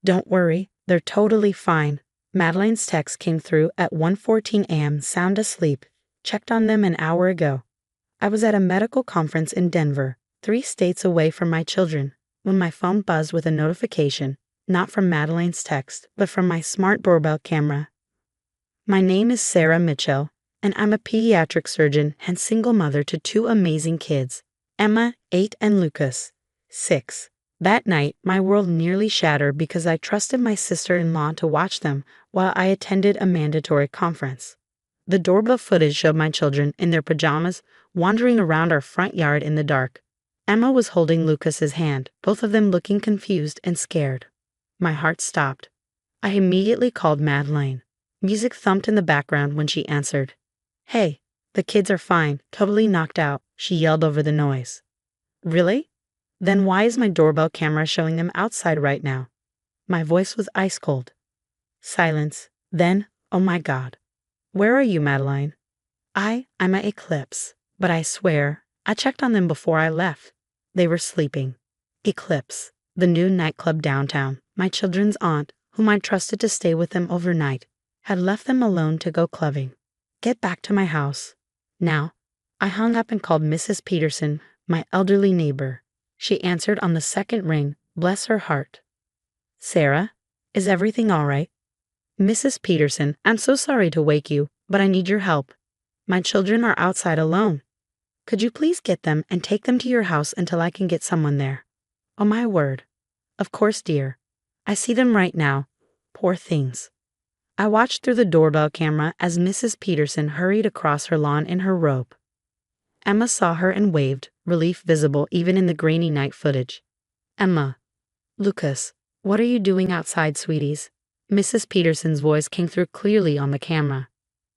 Don't worry, they're totally fine. Madeline's text came through at 1:14 a.m. sound asleep. Checked on them an hour ago. I was at a medical conference in Denver, 3 states away from my children, when my phone buzzed with a notification, not from Madeline's text, but from my smart doorbell camera. My name is Sarah Mitchell, and I'm a pediatric surgeon and single mother to 2 amazing kids, Emma, 8, and Lucas, 6. That night, my world nearly shattered because I trusted my sister-in-law to watch them while I attended a mandatory conference. The doorbell footage showed my children in their pajamas wandering around our front yard in the dark. Emma was holding Lucas's hand, both of them looking confused and scared. My heart stopped. I immediately called Madeline. Music thumped in the background when she answered. "Hey, the kids are fine, totally knocked out," she yelled over the noise. "Really? Then why is my doorbell camera showing them outside right now?" My voice was ice cold. Silence. Then, oh my God. "Where are you, Madeline?" I'm at Eclipse, but I swear, I checked on them before I left. They were sleeping. Eclipse, the new nightclub downtown. My children's aunt, whom I trusted to stay with them overnight, had left them alone to go clubbing. Get back to my house. Now. I hung up and called Mrs. Peterson, my elderly neighbor. She answered on the second ring, bless her heart. "Sarah, is everything all right?" "Mrs. Peterson, I'm so sorry to wake you, but I need your help. My children are outside alone. Could you please get them and take them to your house until I can get someone there?" "Oh, my word. Of course, dear. I see them right now. Poor things." I watched through the doorbell camera as Mrs. Peterson hurried across her lawn in her robe. Emma saw her and waved, relief visible even in the grainy night footage. "Emma." "Lucas, what are you doing outside, sweeties?" Mrs. Peterson's voice came through clearly on the camera.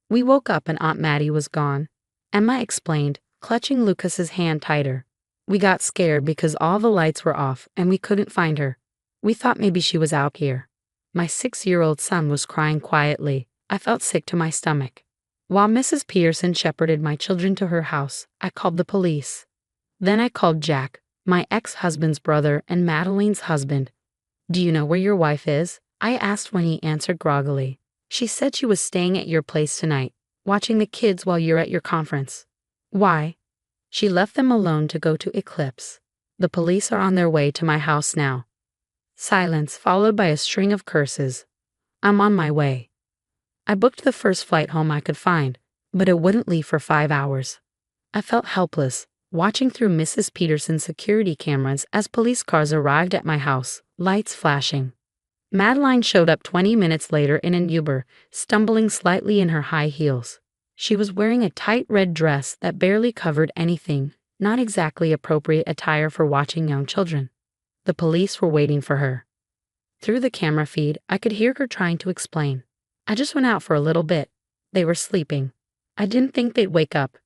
"We woke up and Aunt Maddie was gone," Emma explained, clutching Lucas's hand tighter. "We got scared because all the lights were off and we couldn't find her. We thought maybe she was out here." My 6-year-old son was crying quietly. I felt sick to my stomach. While Mrs. Peterson shepherded my children to her house, I called the police. Then I called Jack, my ex-husband's brother and Madeline's husband. "Do you know where your wife is?" I asked when he answered groggily. "She said she was staying at your place tonight, watching the kids while you're at your conference." "Why?" "She left them alone to go to Eclipse. The police are on their way to my house now." Silence followed by a string of curses. "I'm on my way." I booked the first flight home I could find, but it wouldn't leave for 5 hours. I felt helpless, watching through Mrs. Peterson's security cameras as police cars arrived at my house, lights flashing. Madeline showed up 20 minutes later in an Uber, stumbling slightly in her high heels. She was wearing a tight red dress that barely covered anything, not exactly appropriate attire for watching young children. The police were waiting for her. Through the camera feed, I could hear her trying to explain. "I just went out for a little bit. They were sleeping. I didn't think they'd wake up."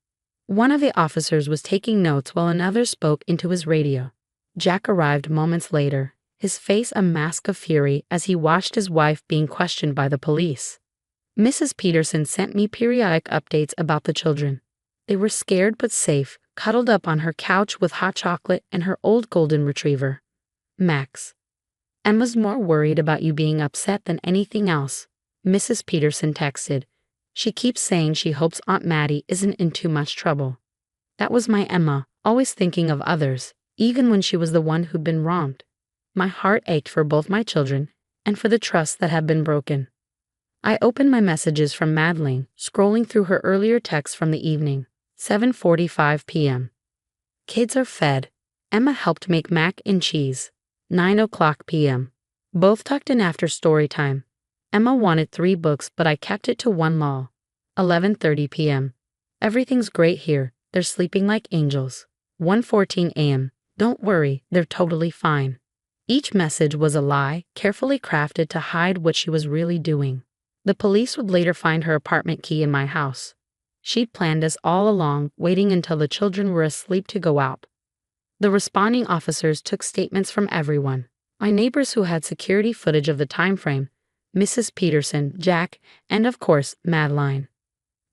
One of the officers was taking notes while another spoke into his radio. Jack arrived moments later, his face a mask of fury as he watched his wife being questioned by the police. Mrs. Peterson sent me periodic updates about the children. They were scared but safe, cuddled up on her couch with hot chocolate and her old golden retriever, Max. "Emma's more worried about you being upset than anything else," Mrs. Peterson texted. "She keeps saying she hopes Aunt Maddie isn't in too much trouble." That was my Emma, always thinking of others, even when she was the one who'd been wronged. My heart ached for both my children and for the trust that had been broken. I opened my messages from Madeline, scrolling through her earlier texts from the evening, 7:45 p.m. "Kids are fed. Emma helped make mac and cheese. 9:00 p.m. Both tucked in after story time. Emma wanted 3 books, but I kept it to 1 law. 11:30 p.m. Everything's great here. They're sleeping like angels. 1:14 a.m. Don't worry, they're totally fine. Each message was a lie, carefully crafted to hide what she was really doing. The police would later find her apartment key in my house. She'd planned this all along, waiting until the children were asleep to go out. The responding officers took statements from everyone. My neighbors who had security footage of the time frame, Mrs. Peterson, Jack, and of course, Madeline.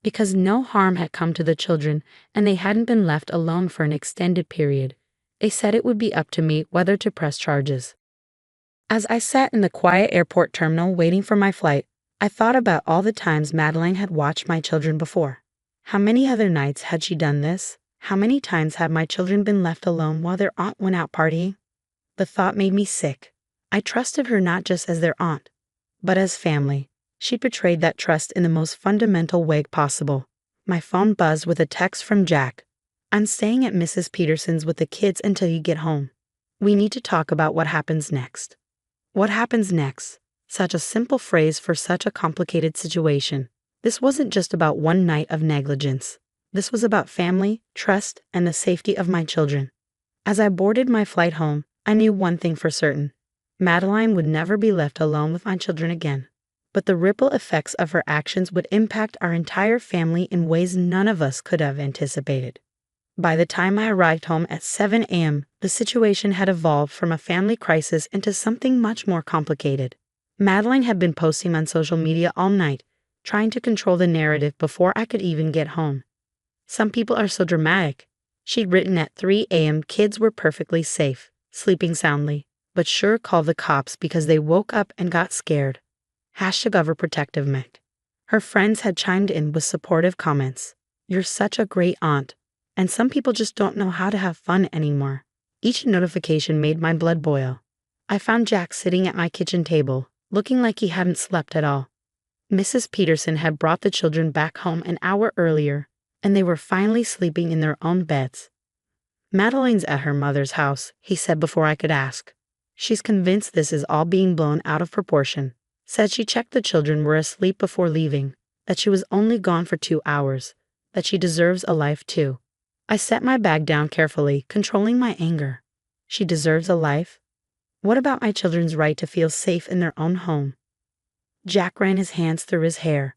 Because no harm had come to the children and they hadn't been left alone for an extended period, they said it would be up to me whether to press charges. As I sat in the quiet airport terminal waiting for my flight, I thought about all the times Madeline had watched my children before. How many other nights had she done this? How many times had my children been left alone while their aunt went out partying? The thought made me sick. I trusted her not just as their aunt, but as family. She betrayed that trust in the most fundamental way possible. My phone buzzed with a text from Jack. "I'm staying at Mrs. Peterson's with the kids until you get home. We need to talk about what happens next." What happens next? Such a simple phrase for such a complicated situation. This wasn't just about one night of negligence. This was about family, trust, and the safety of my children. As I boarded my flight home, I knew one thing for certain. Madeline would never be left alone with my children again. But the ripple effects of her actions would impact our entire family in ways none of us could have anticipated. By the time I arrived home at 7 a.m., the situation had evolved from a family crisis into something much more complicated. Madeline had been posting on social media all night, trying to control the narrative before I could even get home. Some people are so dramatic. She'd written at 3 a.m. kids were perfectly safe, sleeping soundly, but sure called the cops because they woke up and got scared. #overprotective Mick. Her friends had chimed in with supportive comments. "You're such a great aunt. And some people just don't know how to have fun anymore." Each notification made my blood boil. I found Jack sitting at my kitchen table, looking like he hadn't slept at all. Mrs. Peterson had brought the children back home an hour earlier, and they were finally sleeping in their own beds. "Madeline's at her mother's house," he said before I could ask. "She's convinced this is all being blown out of proportion. Said she checked the children were asleep before leaving, that she was only gone for 2 hours, that she deserves a life too." I set my bag down carefully, controlling my anger. She deserves a life? What about my children's right to feel safe in their own home? Jack ran his hands through his hair.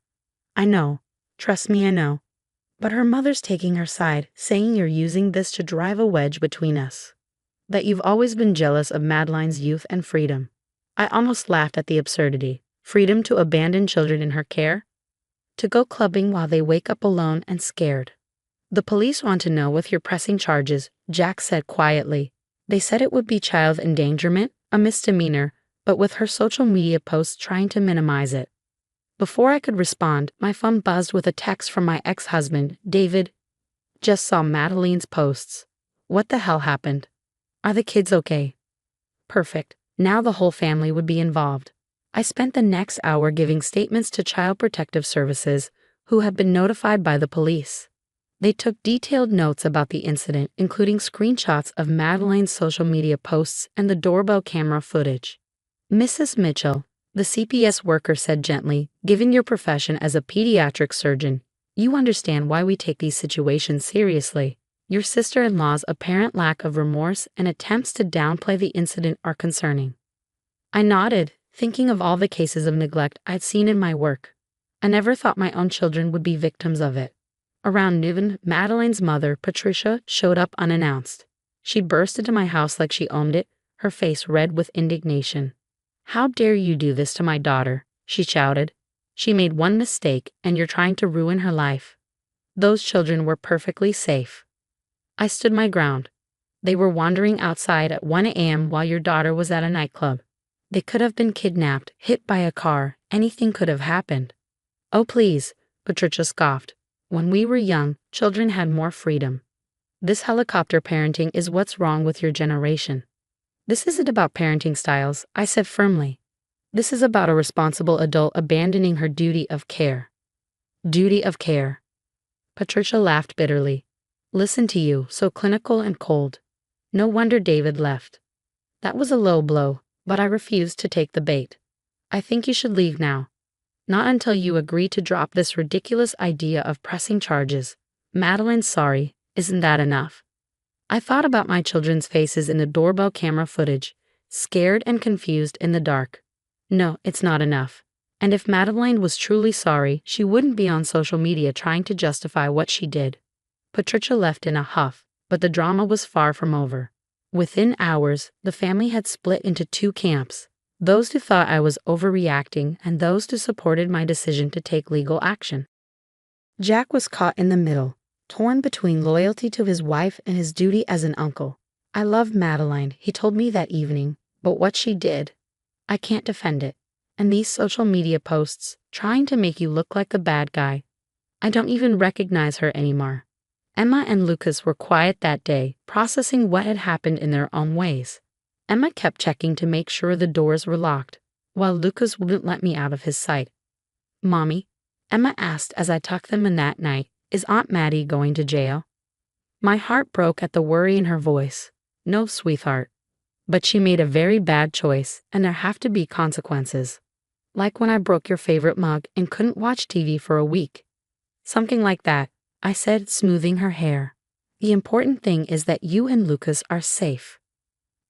"I know. Trust me, I know. But her mother's taking her side, saying you're using this to drive a wedge between us. That you've always been jealous of Madeline's youth and freedom." I almost laughed at the absurdity. Freedom to abandon children in her care? To go clubbing while they wake up alone and scared. "The police want to know with your pressing charges," Jack said quietly. "They said it would be child endangerment, a misdemeanor, but with her social media posts trying to minimize it." Before I could respond, my phone buzzed with a text from my ex-husband, David. "Just saw Madeline's posts. What the hell happened? Are the kids okay?" Perfect. Now the whole family would be involved. I spent the next hour giving statements to Child Protective Services, who had been notified by the police. They took detailed notes about the incident, including screenshots of Madeline's social media posts and the doorbell camera footage. "Mrs. Mitchell," the CPS worker said gently, "given your profession as a pediatric surgeon, you understand why we take these situations seriously. Your sister-in-law's apparent lack of remorse and attempts to downplay the incident are concerning." I nodded, thinking of all the cases of neglect I'd seen in my work. I never thought my own children would be victims of it. Around noon, Madeline's mother, Patricia, showed up unannounced. She burst into my house like she owned it, her face red with indignation. "How dare you do this to my daughter?" she shouted. "She made one mistake, and you're trying to ruin her life. Those children were perfectly safe." I stood my ground. "They were wandering outside at 1 a.m. while your daughter was at a nightclub. They could have been kidnapped, hit by a car, anything could have happened." "Oh please," Patricia scoffed. "When we were young, children had more freedom. This helicopter parenting is what's wrong with your generation." "This isn't about parenting styles," I said firmly. "This is about a responsible adult abandoning her duty of care." Duty of care. Patricia laughed bitterly. "Listen to you, so clinical and cold. No wonder David left." That was a low blow, but I refused to take the bait. "I think you should leave now. Not until you agree to drop this ridiculous idea of pressing charges. Madeline's sorry, isn't that enough?" I thought about my children's faces in the doorbell camera footage, scared and confused in the dark. No, it's not enough. And if Madeline was truly sorry, she wouldn't be on social media trying to justify what she did. Patricia left in a huff, but the drama was far from over. Within hours, the family had split into 2 camps. Those who thought I was overreacting and those who supported my decision to take legal action. Jack was caught in the middle, torn between loyalty to his wife and his duty as an uncle. "I love Madeline," he told me that evening, "but what she did, I can't defend it. And these social media posts, trying to make you look like the bad guy. I don't even recognize her anymore. Emma and Lucas were quiet that day, processing what had happened in their own ways. Emma kept checking to make sure the doors were locked, while Lucas wouldn't let me out of his sight. "Mommy," Emma asked as I tucked them in that night, "is Aunt Maddie going to jail?" My heart broke at the worry in her voice. "No, sweetheart. But she made a very bad choice, and there have to be consequences. Like when I broke your favorite mug and couldn't watch TV for a week." "Something like that," I said, smoothing her hair. "The important thing is that you and Lucas are safe."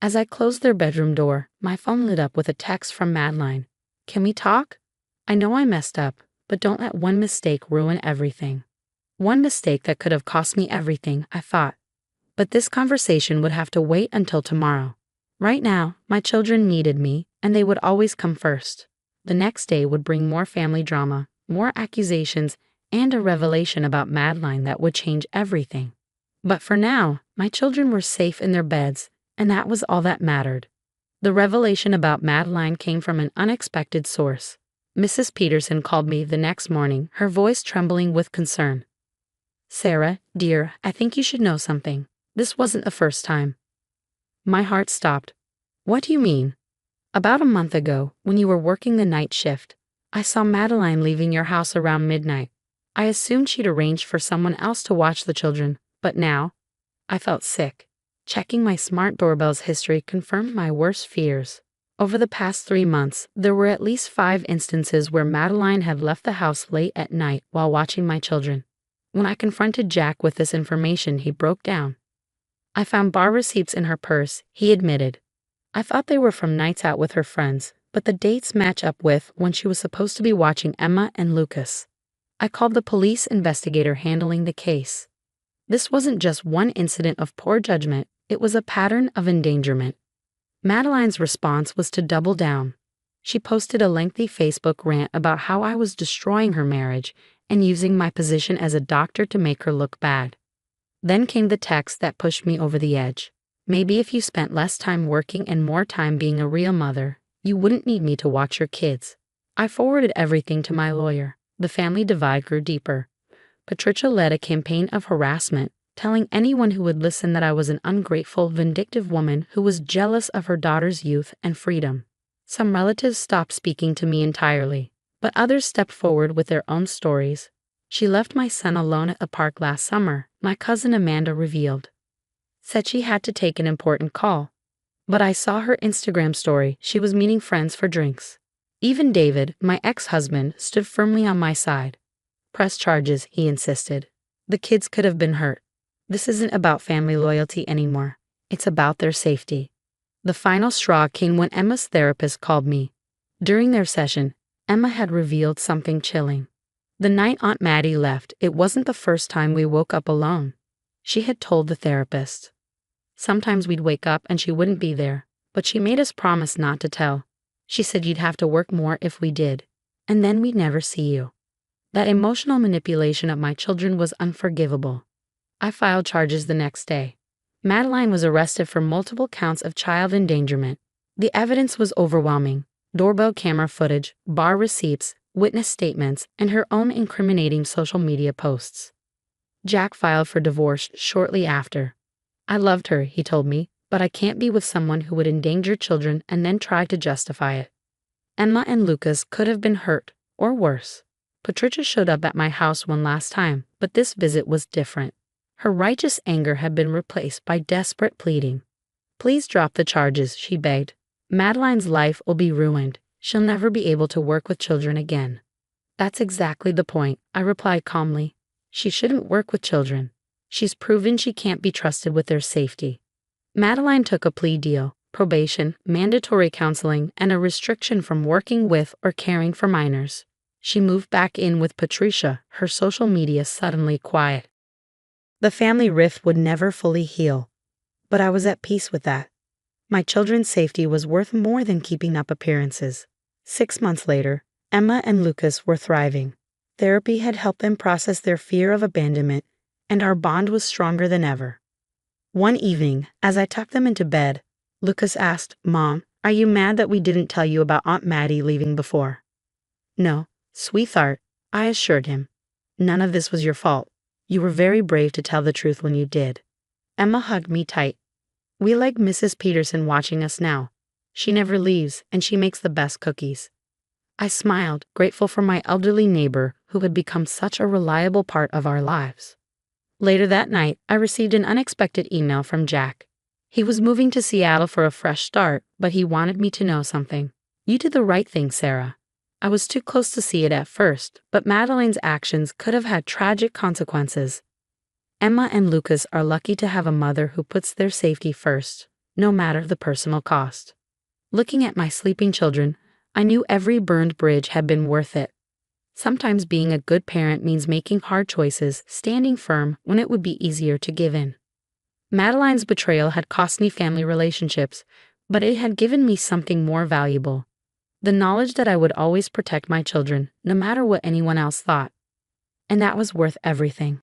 As I closed their bedroom door, my phone lit up with a text from Madeline. "Can we talk? I know I messed up, but don't let one mistake ruin everything." One mistake that could have cost me everything, I thought. But this conversation would have to wait until tomorrow. Right now, my children needed me, and they would always come first. The next day would bring more family drama, more accusations, and a revelation about Madeline that would change everything. But for now, my children were safe in their beds, and that was all that mattered. The revelation about Madeline came from an unexpected source. Mrs. Peterson called me the next morning, her voice trembling with concern. "Sarah, dear, I think you should know something. This wasn't the first time." My heart stopped. "What do you mean?" "About a month ago, when you were working the night shift, I saw Madeline leaving your house around midnight. I assumed she'd arranged for someone else to watch the children, but now—" I felt sick. Checking my smart doorbell's history confirmed my worst fears. Over the past 3 months, there were at least 5 instances where Madeline had left the house late at night while watching my children. When I confronted Jack with this information, he broke down. "I found bar receipts in her purse," he admitted. "I thought they were from nights out with her friends, but the dates match up with when she was supposed to be watching Emma and Lucas." I called the police investigator handling the case. This wasn't just one incident of poor judgment, it was a pattern of endangerment. Madeline's response was to double down. She posted a lengthy Facebook rant about how I was destroying her marriage and using my position as a doctor to make her look bad. Then came the text that pushed me over the edge. "Maybe if you spent less time working and more time being a real mother, you wouldn't need me to watch your kids." I forwarded everything to my lawyer. The family divide grew deeper. Patricia led a campaign of harassment, telling anyone who would listen that I was an ungrateful, vindictive woman who was jealous of her daughter's youth and freedom. Some relatives stopped speaking to me entirely, but others stepped forward with their own stories. "She left my son alone at the park last summer," my cousin Amanda revealed. "Said she had to take an important call. But I saw her Instagram story. She was meeting friends for drinks." Even David, my ex-husband, stood firmly on my side. "Press charges," he insisted. "The kids could have been hurt. This isn't about family loyalty anymore. It's about their safety." The final straw came when Emma's therapist called me. During their session, Emma had revealed something chilling. The night Aunt Maddie left, it wasn't the first time we woke up alone. She had told the therapist. Sometimes we'd wake up and she wouldn't be there, but she made us promise not to tell. She said you'd have to work more if we did, and then we'd never see you. That emotional manipulation of my children was unforgivable. I filed charges the next day. Madeline was arrested for multiple counts of child endangerment. The evidence was overwhelming. Doorbell camera footage, bar receipts, witness statements, and her own incriminating social media posts. Jack filed for divorce shortly after. "I loved her," he told me, "but I can't be with someone who would endanger children and then try to justify it." Emma and Lucas could have been hurt, or worse. Patricia showed up at my house one last time, but this visit was different. Her righteous anger had been replaced by desperate pleading. "Please drop the charges," she begged. "Madeline's life will be ruined. She'll never be able to work with children again." "That's exactly the point," I replied calmly. "She shouldn't work with children. She's proven she can't be trusted with their safety." Madeline took a plea deal, probation, mandatory counseling, and a restriction from working with or caring for minors. She moved back in with Patricia, her social media suddenly quiet. The family rift would never fully heal, but I was at peace with that. My children's safety was worth more than keeping up appearances. 6 months later, Emma and Lucas were thriving. Therapy had helped them process their fear of abandonment, and our bond was stronger than ever. One evening, as I tucked them into bed, Lucas asked, "Mom, Are you mad that we didn't tell you about Aunt Maddie leaving before? No, sweetheart, I assured him. None of this was your fault. You were very brave to tell the truth when you did. Emma hugged me tight. We like Mrs. Peterson watching us now. She never leaves, and she makes the best cookies. I smiled, grateful for my elderly neighbor who had become such a reliable part of our lives. Later that night, I received an unexpected email from Jack. He was moving to Seattle for a fresh start, but he wanted me to know something. You did the right thing, Sarah. I was too close to see it at first, but Madeleine's actions could have had tragic consequences. Emma and Lucas are lucky to have a mother who puts their safety first, no matter the personal cost. Looking at my sleeping children, I knew every burned bridge had been worth it. Sometimes being a good parent means making hard choices, standing firm when it would be easier to give in. Madeleine's betrayal had cost me family relationships, but it had given me something more valuable. The knowledge that I would always protect my children, no matter what anyone else thought. And that was worth everything.